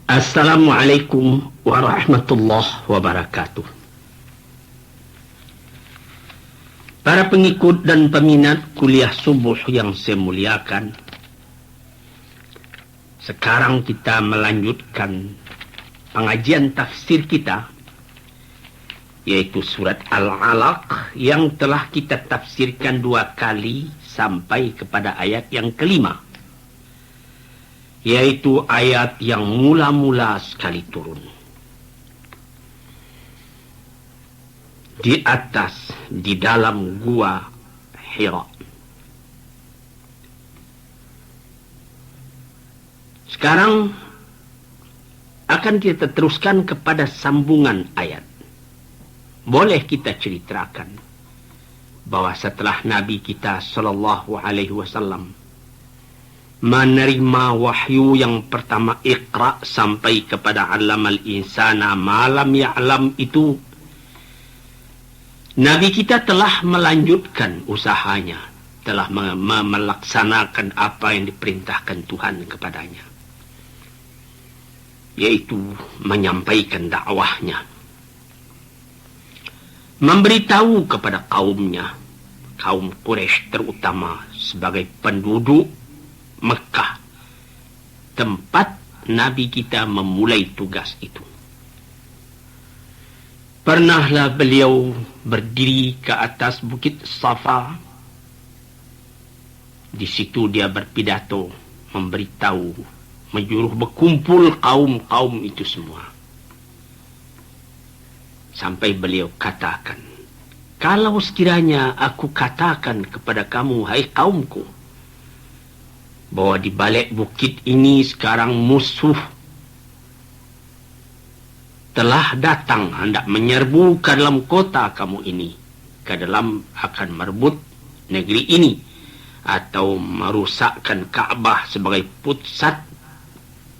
Assalamualaikum warahmatullahi wabarakatuh. Para pengikut dan peminat kuliah subuh yang saya muliakan, sekarang kita melanjutkan pengajian tafsir kita, yaitu surat Al-Alaq yang telah kita tafsirkan 2 kali sampai kepada ayat yang kelima, yaitu ayat yang mula-mula sekali turun. Di atas, di dalam gua Hira. Sekarang akan kita teruskan kepada sambungan ayat. Boleh kita ceritakan bahwa setelah Nabi kita sallallahu alaihi wasallam menerima wahyu yang pertama Iqra sampai kepada Allamal insana ma lam ya'lam itu, Nabi kita telah melanjutkan usahanya, telah melaksanakan apa yang diperintahkan Tuhan kepadanya, yaitu menyampaikan dakwahnya, memberitahu kepada kaumnya, kaum Quraisy terutama sebagai penduduk Mekah, tempat Nabi kita memulai tugas itu. Pernahlah beliau berdiri ke atas bukit Safa. Di situ dia berpidato, memberitahu, menyuruh berkumpul kaum-kaum itu semua. Sampai beliau katakan, kalau sekiranya aku katakan kepada kamu, hai kaumku, bahwa di balik bukit ini sekarang musuh telah datang hendak menyerbu ke dalam kota kamu ini, ke dalam akan merebut negeri ini, atau merusakkan Ka'bah sebagai pusat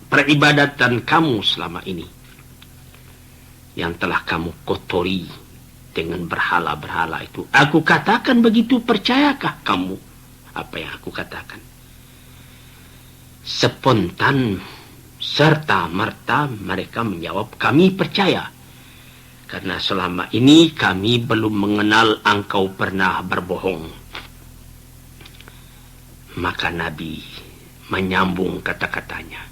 peribadatan kamu selama ini, yang telah kamu kotori dengan berhala-berhala itu. Aku katakan begitu, percayakah kamu apa yang aku katakan? Spontan serta merta mereka menjawab, kami percaya, karena selama ini kami belum mengenal engkau pernah berbohong. Maka Nabi menyambung kata-katanya.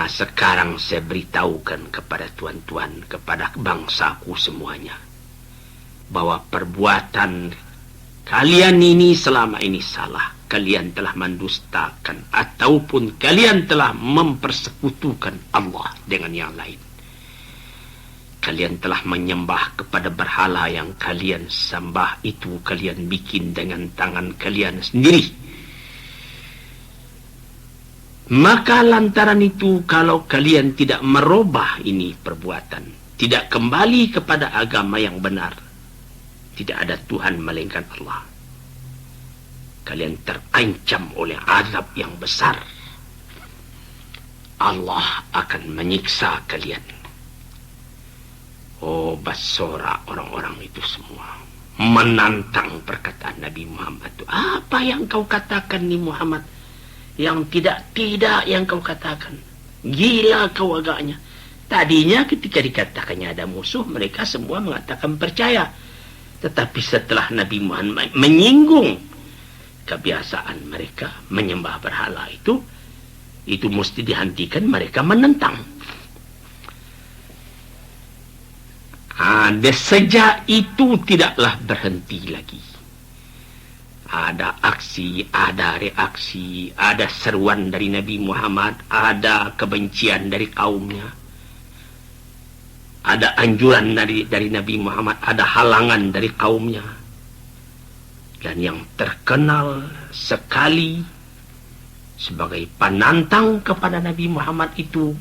Sekarang saya beritahukan kepada tuan-tuan, kepada bangsaku semuanya, bahwa perbuatan kalian ini selama ini salah. Kalian telah mendustakan ataupun kalian telah mempersekutukan Allah dengan yang lain. Kalian telah menyembah kepada berhala yang kalian sembah itu kalian bikin dengan tangan kalian sendiri. Maka lantaran itu, kalau kalian tidak merubah ini perbuatan, tidak kembali kepada agama yang benar, tidak ada Tuhan melainkan Allah, kalian terancam oleh azab yang besar. Allah akan menyiksa kalian. Oh, basora orang-orang itu semua menantang perkataan Nabi Muhammad itu. Apa yang kau katakan ni Muhammad? Yang tidak yang kau katakan. Gila kau agaknya. Tadinya ketika dikatakannya ada musuh, mereka semua mengatakan percaya. Tetapi setelah Nabi Muhammad menyinggung kebiasaan mereka menyembah berhala itu mesti dihentikan, mereka menentang. Sejak itu tidaklah berhenti lagi. Ada aksi, ada reaksi, ada seruan dari Nabi Muhammad, ada kebencian dari kaumnya, ada anjuran dari Nabi Muhammad, ada halangan dari kaumnya. Dan yang terkenal sekali sebagai penantang kepada Nabi Muhammad itu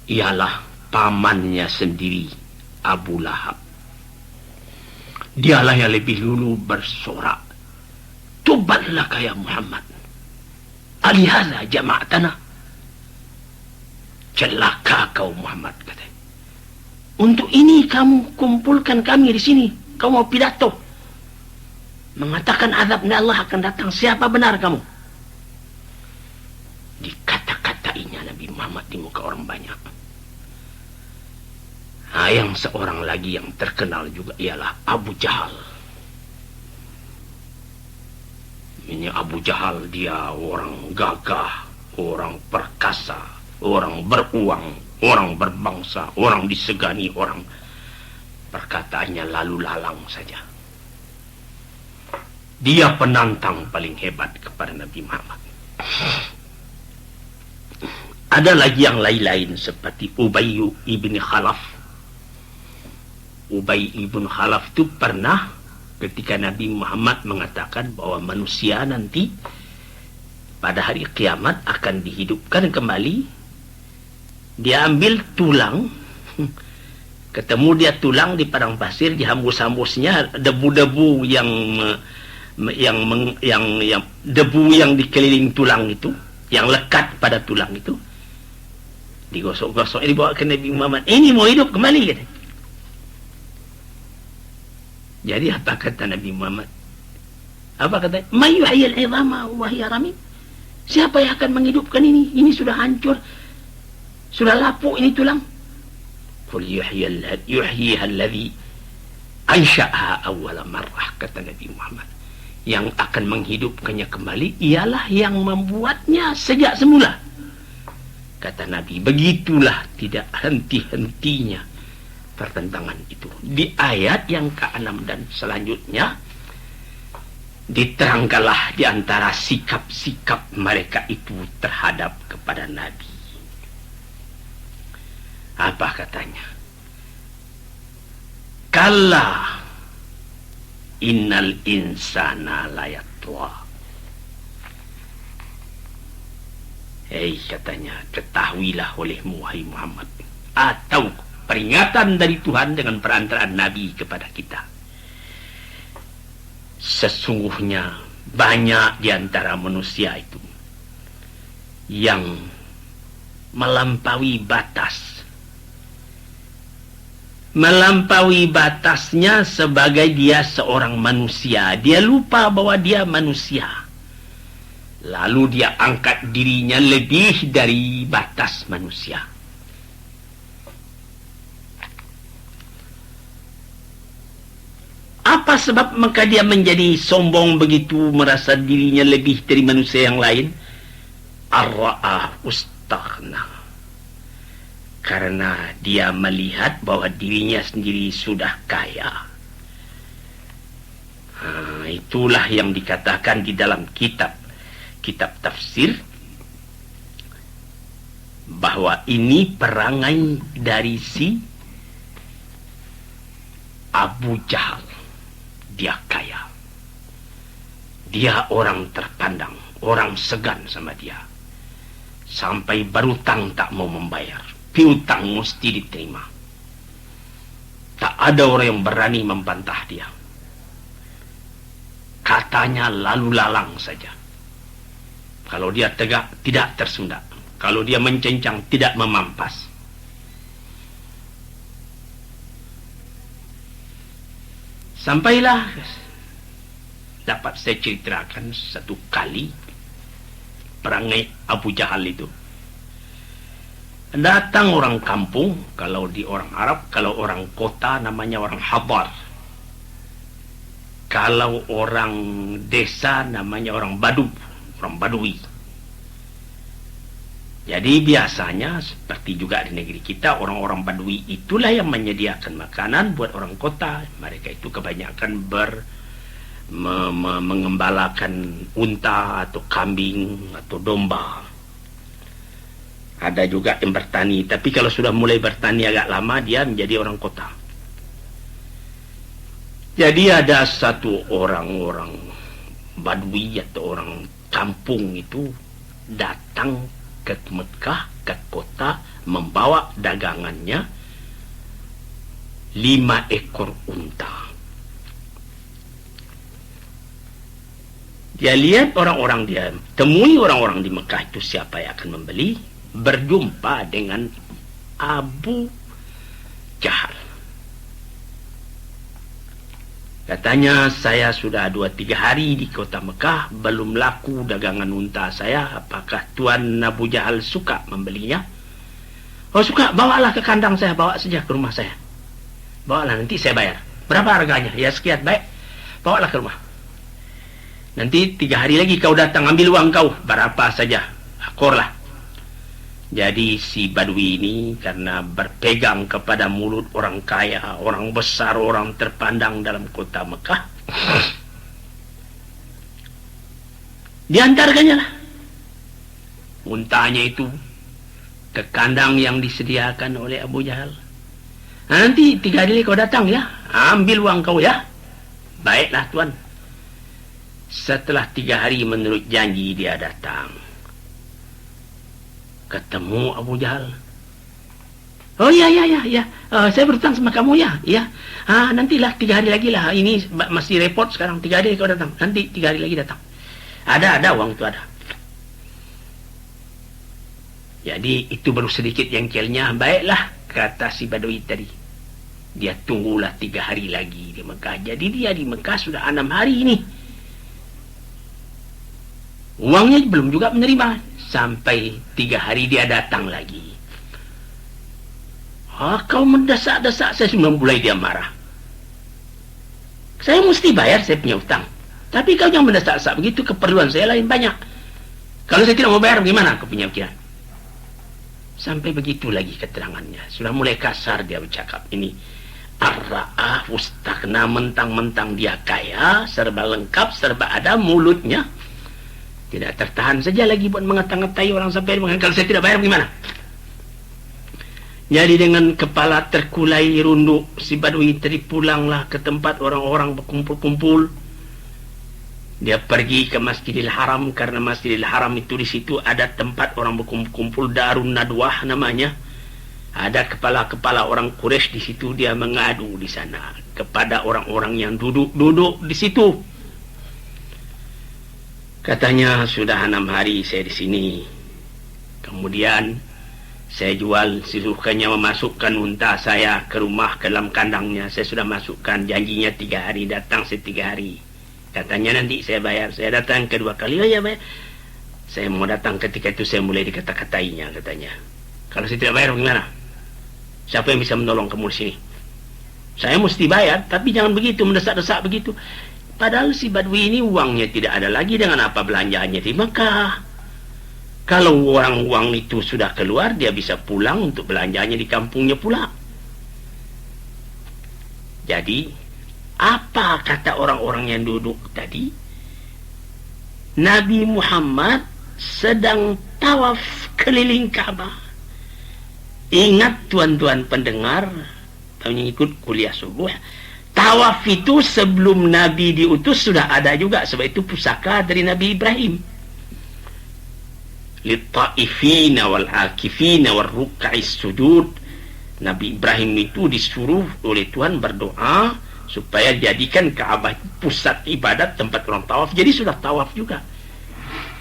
ialah pamannya sendiri, Abu Lahab. Dialah yang lebih dulu bersorak, "Tuban laka ya Muhammad, alihada jama'atana." Celaka kau Muhammad, katanya. Untuk ini kamu kumpulkan kami di sini. Kau mau pidato mengatakan azab Allah akan datang. Siapa benar kamu? di muka orang banyak. Nah, yang seorang lagi yang terkenal juga ialah Abu Jahal. Ini Abu Jahal, dia orang gagah, orang perkasa, orang beruang, orang berbangsa, orang disegani orang. Perkataannya lalu lalang saja. Dia penantang paling hebat kepada Nabi Muhammad. Ada lagi yang lain-lain seperti Ubay ibn Khalaf. Ubay ibn Khalaf itu pernah ketika Nabi Muhammad mengatakan bahwa manusia nanti pada hari kiamat akan dihidupkan kembali, dia ambil tulang, ketemu dia tulang di padang pasir, dihambus-hambusnya debu-debu yang debu yang dikeliling tulang itu, yang lekat pada tulang itu, digosok-gosok, dibawa ke Nabi Muhammad. Ini mau hidup kembali, katanya. Jadi apa kata Nabi Muhammad? Apa kata? May yuhyil 'idhama wa hiya ramim. Siapa yang akan menghidupkan ini? Ini sudah hancur, sudah lapuk ini tulang. Qul yuhyiha alladhi ansha'aha awwala marrah, kata Nabi Muhammad. Yang akan menghidupkannya kembali ialah yang membuatnya sejak semula. Kata Nabi, begitulah tidak henti-hentinya pertentangan itu. Di ayat yang ke-6 dan selanjutnya diterangkanlah di antara sikap-sikap mereka itu terhadap kepada Nabi. Apa katanya? Kalla innal insana layatwa. Katanya, ketahuilah olehmu wahai Muhammad, atau peringatan dari Tuhan dengan perantaraan Nabi kepada kita. Sesungguhnya banyak di antara manusia itu yang melampaui batas. Melampaui batasnya sebagai dia seorang manusia. Dia lupa bahwa dia manusia. Lalu dia angkat dirinya lebih dari batas manusia. Apa sebab maka dia menjadi sombong begitu, merasa dirinya lebih dari manusia yang lain? Ar-ra'ah ustaghna. Karena dia melihat bahwa dirinya sendiri sudah kaya. Itulah yang dikatakan di dalam kitab tafsir, bahwa ini perangai dari si Abu Jahal. Dia kaya, dia orang terpandang, orang segan sama dia, sampai berutang tak mau membayar. Piutang mesti diterima. Tak ada orang yang berani membantah dia. Katanya lalu lalang saja. Kalau dia tegak, tidak tersundak. Kalau dia mencengcang, tidak memampas. Sampailah dapat saya ceritakan satu kali perangai Abu Jahal itu. Datang orang kampung, kalau di orang Arab, kalau orang kota namanya orang Hadar. Kalau orang desa namanya orang Badu, orang Badui. Jadi biasanya seperti juga di negeri kita, orang-orang Badui itulah yang menyediakan makanan buat orang kota. Mereka itu kebanyakan mengembalakan unta atau kambing atau domba. Ada juga yang bertani, tapi kalau sudah mulai bertani agak lama, dia menjadi orang kota. Jadi ada satu orang-orang Badui atau orang kampung itu datang ke Mekah, ke kota, membawa dagangannya 5 ekor unta. Dia lihat orang-orang, dia temui orang-orang di Mekah itu siapa yang akan membeli. Berjumpa dengan Abu Jahal. Katanya, saya sudah 2-3 hari di kota Mekah, belum laku dagangan unta saya. Apakah Tuan Abu Jahal suka membelinya? Oh suka, bawalah ke kandang saya, bawa saja ke rumah saya. Bawalah, nanti saya bayar. Berapa harganya? Ya sekian, baik. Bawalah ke rumah. Nanti 3 hari lagi kau datang, ambil uang kau. Berapa saja, akurlah. Jadi si Badui ini karena berpegang kepada mulut orang kaya, orang besar, orang terpandang dalam kota Mekah, diantarkannya lah untanya itu ke kandang yang disediakan oleh Abu Jahal. Nah, nanti 3 hari lagi kau datang ya, ambil uang kau ya. Baiklah tuan. Setelah 3 hari menurut janji dia datang. Ketemu Abu Jahal. Oh ya. Saya berhutang sama kamu ya. Ya. Nantilah 3 hari lagi lah. Ini masih repot sekarang. 3 hari kau datang. Nanti 3 hari lagi datang. Ada uang itu ada. Jadi itu baru sedikit jengkelnya. Baiklah kata si Badui tadi. Dia tunggulah 3 hari lagi di Mekah. Jadi dia di Mekah sudah 6 hari ini. Uangnya belum juga menerima. Sampai 3 hari dia datang lagi. Kau mendesak-desak saya, sudah mulai dia marah. Saya mesti bayar, saya punya utang. Tapi kau jangan mendesak-desak begitu, keperluan saya lain banyak. Kalau saya tidak mau bayar, bagaimana kau punya pikiran? Sampai begitu lagi keterangannya. Sudah mulai kasar dia bercakap. Ini ar-ra'ah ustaghna, mentang-mentang dia kaya, serba lengkap, serba ada mulutnya. Tidak tertahan saja lagi buat mengata-ngatai orang sampai kalau saya tidak bayar bagaimana? Jadi dengan kepala terkulai runduk, si Badui tadi pulanglah ke tempat orang-orang berkumpul-kumpul. Dia pergi ke Masjidil Haram karena Masjidil Haram itu di situ ada tempat orang berkumpul-kumpul, Darun Nadwah namanya. Ada kepala-kepala orang Quraisy di situ, dia mengadu di sana kepada orang-orang yang duduk di situ. Katanya sudah 6 hari saya di sini. Kemudian saya jual, sisukannya memasukkan unta saya ke rumah ke dalam kandangnya. Saya sudah masukkan, janjinya 3 hari, datang 3 hari. Katanya nanti saya bayar. Saya datang kedua kali, oh ya bayar. Saya mau datang ketika itu saya mulai dikata-katainya katanya. Kalau saya tidak bayar bagaimana? Siapa yang bisa menolong kamu di sini? Saya mesti bayar, tapi jangan begitu mendesak-desak begitu. Padahal si Badui ini uangnya tidak ada lagi, dengan apa belanjaannya di Mekah. Kalau uang itu sudah keluar, dia bisa pulang untuk belanjanya di kampungnya pula. Jadi, apa kata orang-orang yang duduk tadi? Nabi Muhammad sedang tawaf keliling Ka'bah. Ingat tuan-tuan pendengar, yang ikut kuliah subuh, tawaf itu sebelum Nabi diutus sudah ada juga, sebab itu pusaka dari Nabi Ibrahim. Lit-ta'ifina wal-akifina wal-ruka'is sujud. Nabi Ibrahim itu disuruh oleh Tuhan berdoa supaya jadikan Ka'bah pusat ibadat, tempat orang tawaf. Jadi sudah tawaf juga.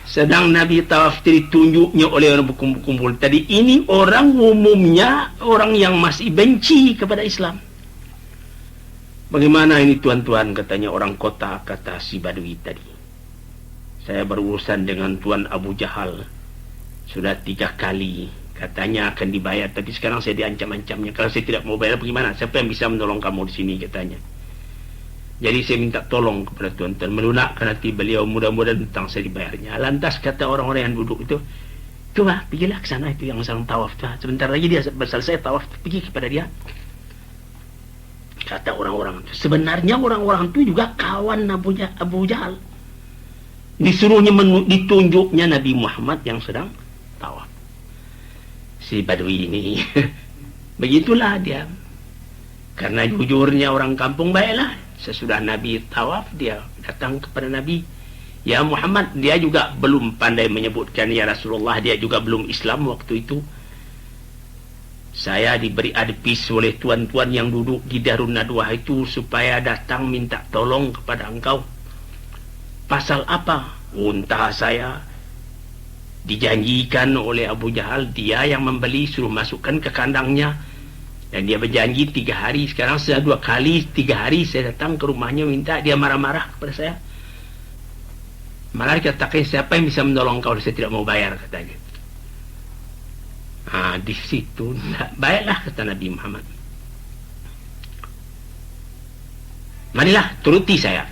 Sedang Nabi tawaf ditunjuknya oleh orang berkumpul-kumpul tadi. Ini orang umumnya, orang yang masih benci kepada Islam. Bagaimana ini tuan-tuan, katanya orang kota, kata si Badui tadi. Saya berurusan dengan Tuan Abu Jahal. Sudah 3 kali. Katanya akan dibayar, tapi sekarang saya diancam-ancamnya. Kalau saya tidak mau bayar bagaimana? Siapa yang bisa menolong kamu di sini, katanya. Jadi saya minta tolong kepada tuan-tuan. Melunakkan hati beliau, mudah-mudahan tentang saya dibayarnya. Lantas kata orang-orang yang duduk itu, coba pergilah ke sana itu yang sedang tawaf. Sebentar lagi dia selesai tawaf, pergi kepada dia. Kata orang-orang itu, sebenarnya orang-orang itu juga kawan Abu Jahal. Disuruhnya ditunjuknya Nabi Muhammad yang sedang tawaf. Si Badui ini begitulah dia. Karena jujurnya orang kampung, baiklah. Sesudah Nabi tawaf, dia datang kepada Nabi. Ya Muhammad, dia juga belum pandai menyebutkan ya Rasulullah, dia juga belum Islam waktu itu. Saya diberi advis oleh tuan-tuan yang duduk di Darun Nadwah itu supaya datang minta tolong kepada engkau. Pasal apa? Unta saya dijanjikan oleh Abu Jahal, dia yang membeli, suruh masukkan ke kandangnya. Dan dia berjanji 3 hari. Sekarang sudah 2 kali 3 hari saya datang ke rumahnya minta. Dia marah-marah kepada saya. Malah dikatakan, siapa yang bisa menolong kau? Saya tidak mau bayar, katanya. Di situ baiklah kata Nabi Muhammad. Marilah turuti saya.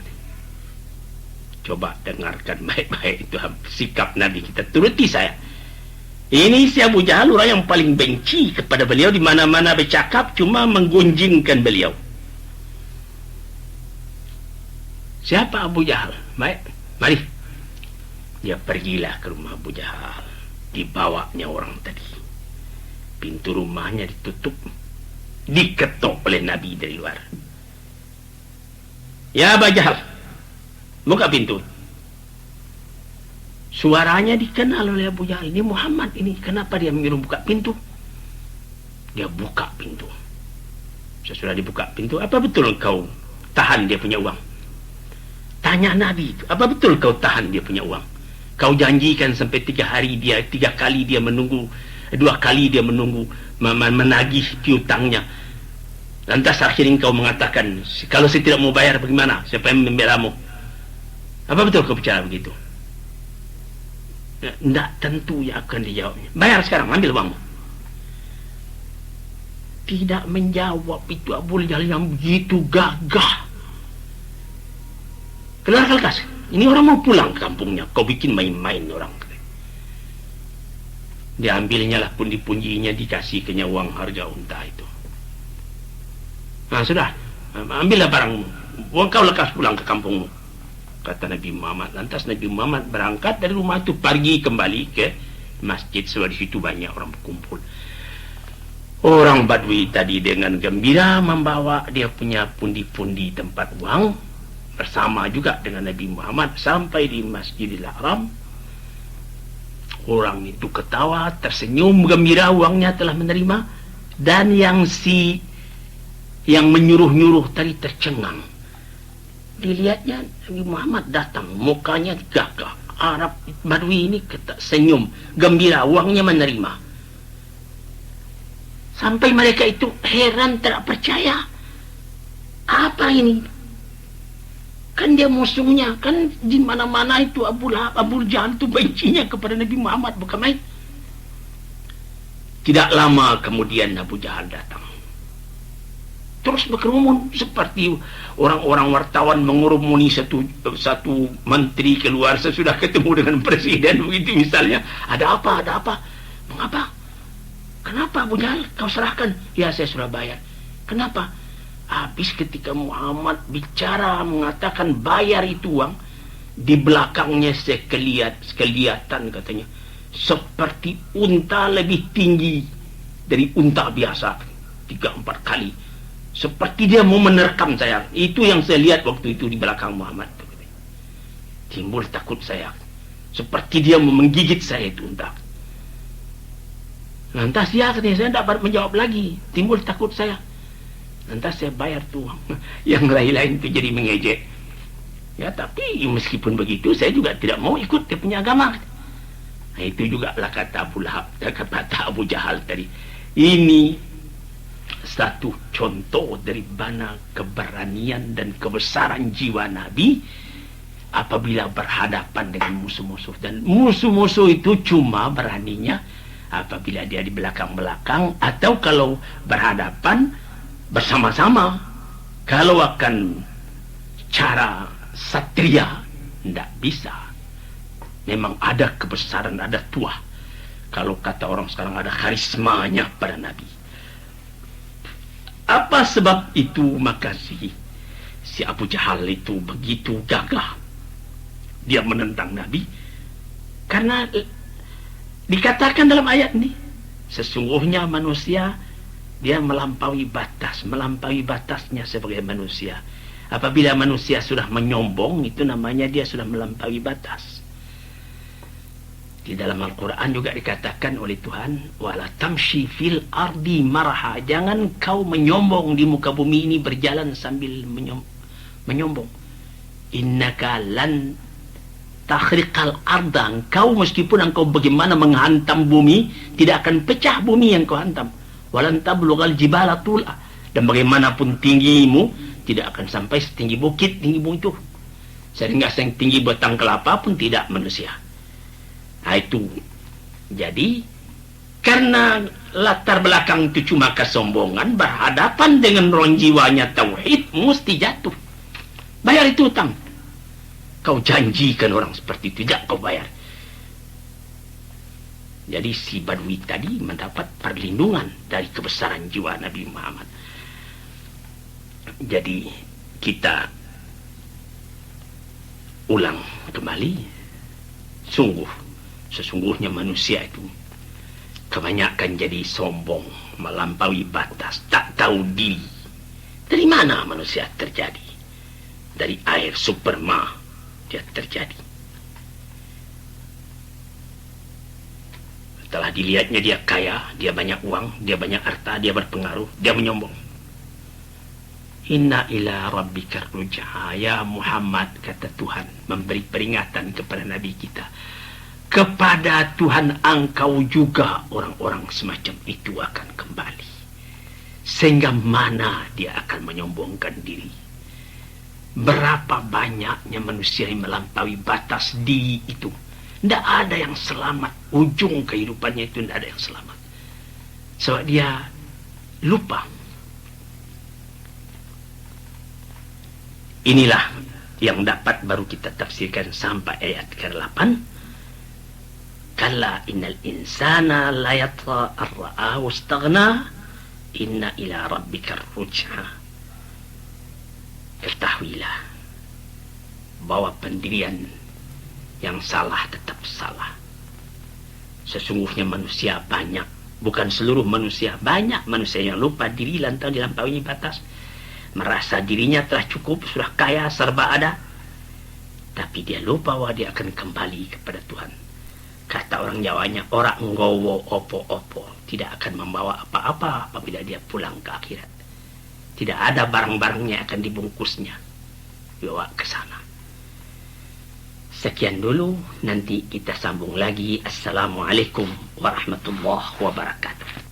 Coba dengarkan baik-baik itu sikap Nabi kita. Turuti saya. Ini si Abu Jahal orang yang paling benci kepada beliau, di mana-mana bercakap cuma menggunjingkan beliau. Siapa Abu Jahal? Baik, mari. Dia pergilah ke rumah Abu Jahal. Dibawanya orang tadi. Pintu rumahnya ditutup, diketok oleh Nabi dari luar. Ya Abu Jahal, buka pintu. Suaranya dikenal oleh Abu Jahal. Ini Muhammad ini. Kenapa dia menyuruh buka pintu? Dia buka pintu. Sesudah dibuka pintu, apa betul kau tahan dia punya uang? Tanya Nabi itu, apa betul kau tahan dia punya uang? Kau janjikan sampai 3 kali dia menunggu, 2 kali dia menunggu menagih piutangnya. Lantas akhirnya kau mengatakan, kalau saya tidak mau bayar bagaimana? Siapa yang membelamu? Apa betul kau bicara begitu? Tidak tentu yang akan dijawabnya. Bayar sekarang, ambil uangmu. Tidak menjawab itu Abu Jahal yang begitu gagah. Keluar kulkas. Ini orang mau pulang ke kampungnya. Kau bikin main-main orang. Diambilnya lah pundi-pundinya, dikasih kenya uang harga unta itu. Nah sudah, ambillah barangmu. Uang kau lekas pulang ke kampungmu, kata Nabi Muhammad. Lantas Nabi Muhammad berangkat dari rumah itu, pergi kembali ke masjid. Sebab di situ banyak orang berkumpul. Orang Badui tadi dengan gembira membawa dia punya pundi-pundi tempat uang, bersama juga dengan Nabi Muhammad sampai di Masjidil Haram. Orang itu ketawa, tersenyum, gembira uangnya telah menerima. Dan yang menyuruh-nyuruh tadi tercengang. Dilihatnya Nabi Muhammad datang, mukanya gagah. Arab Badui ini senyum, gembira, uangnya menerima. Sampai mereka itu heran, tak percaya. Apa ini? Kan dia musuhnya, kan di mana-mana itu Abu Jahal itu bencinya kepada Nabi Muhammad, bukan main. Tidak lama kemudian Abu Jahal datang. Terus berkerumun seperti orang-orang wartawan mengurumuni satu menteri keluar sesudah ketemu dengan presiden begitu misalnya. Ada apa? Mengapa? Kenapa Abu Jahal kau serahkan? Ya saya sudah bayar. Kenapa? Habis ketika Muhammad bicara mengatakan bayar itu uang, di belakangnya kelihatan katanya seperti unta lebih tinggi dari unta biasa 3-4 kali, seperti dia mau menerkam saya. Itu yang saya lihat waktu itu di belakang Muhammad. Timbul takut saya, seperti dia mau menggigit saya itu unta. Lantas dia katanya, saya tidak dapat menjawab lagi. Timbul takut saya. Lantas saya bayar tuh. Yang lain-lain itu jadi mengejek. Ya tapi meskipun begitu saya juga tidak mau ikut dia punya agama. Nah, itu juga lah kata Abu Jahal tadi. Ini satu contoh dari mana keberanian dan kebesaran jiwa Nabi apabila berhadapan dengan musuh-musuh. Dan musuh-musuh itu cuma beraninya apabila dia di belakang-belakang, atau kalau berhadapan bersama-sama. Kalau akan cara satria tidak bisa. Memang ada kebesaran, ada tuah. Kalau kata orang sekarang ada karismanya pada Nabi. Apa sebab itu maka si Abu Jahal itu begitu gagah dia menentang Nabi? Karena dikatakan dalam ayat ini, sesungguhnya manusia dia melampaui batasnya sebagai manusia. Apabila manusia sudah menyombong, itu namanya dia sudah melampaui batas. Di dalam Al-Quran juga dikatakan oleh Tuhan, wala tamshi fil ardi maraha, jangan kau menyombong di muka bumi ini, berjalan sambil menyombong. Innaka lan takhriqal arda, engkau meskipun engkau bagaimana menghantam bumi, tidak akan pecah bumi yang kau hantam. Walan tablughal jibala tula, dan bagaimanapun tinggimu tidak akan sampai setinggi bukit tinggimu itu, sehingga setinggi batang kelapa pun tidak manusia. Nah itu jadi karena latar belakang itu cuma kesombongan, berhadapan dengan orang jiwanya tauhid, mesti jatuh. Bayar itu utang. Kau janjikan orang seperti itu, tidak kau bayar. Jadi si Badui tadi mendapat perlindungan dari kebesaran jiwa Nabi Muhammad. Jadi kita ulang kembali, sesungguhnya manusia itu kebanyakan jadi sombong, melampaui batas, tak tahu diri. Dari mana manusia terjadi? Dari air sperma dia terjadi. Setelah dilihatnya dia kaya, dia banyak uang, dia banyak harta, dia berpengaruh, dia menyombong. Inna ila rabbika ruj'a, ya Muhammad, kata Tuhan, memberi peringatan kepada Nabi kita. Kepada Tuhan engkau juga orang-orang semacam itu akan kembali. Sehingga mana dia akan menyombongkan diri. Berapa banyaknya manusia yang melampaui batas diri itu. Tidak ada yang selamat. Ujung kehidupannya itu tidak ada yang selamat. Sebab dia lupa. Inilah yang dapat baru kita tafsirkan sampai ayat ke-8. Kalla innal insana la yatgha ar-ra'a wastaghna inna ila rabbika ruj'a. Ketahuilah bahwa pendirian yang salah tetap salah. Sesungguhnya manusia banyak, bukan seluruh manusia, banyak manusia yang lupa diri lantaran dilampaui batas, merasa dirinya telah cukup, sudah kaya, serba ada, tapi dia lupa bahwa dia akan kembali kepada Tuhan. Kata orang Jawanya, orang nggowo opo-opo, tidak akan membawa apa-apa apabila dia pulang ke akhirat. Tidak ada barang-barangnya akan dibungkusnya, bawa ke sana. Sekian dulu, nanti kita sambung lagi. Assalamualaikum warahmatullahi wabarakatuh.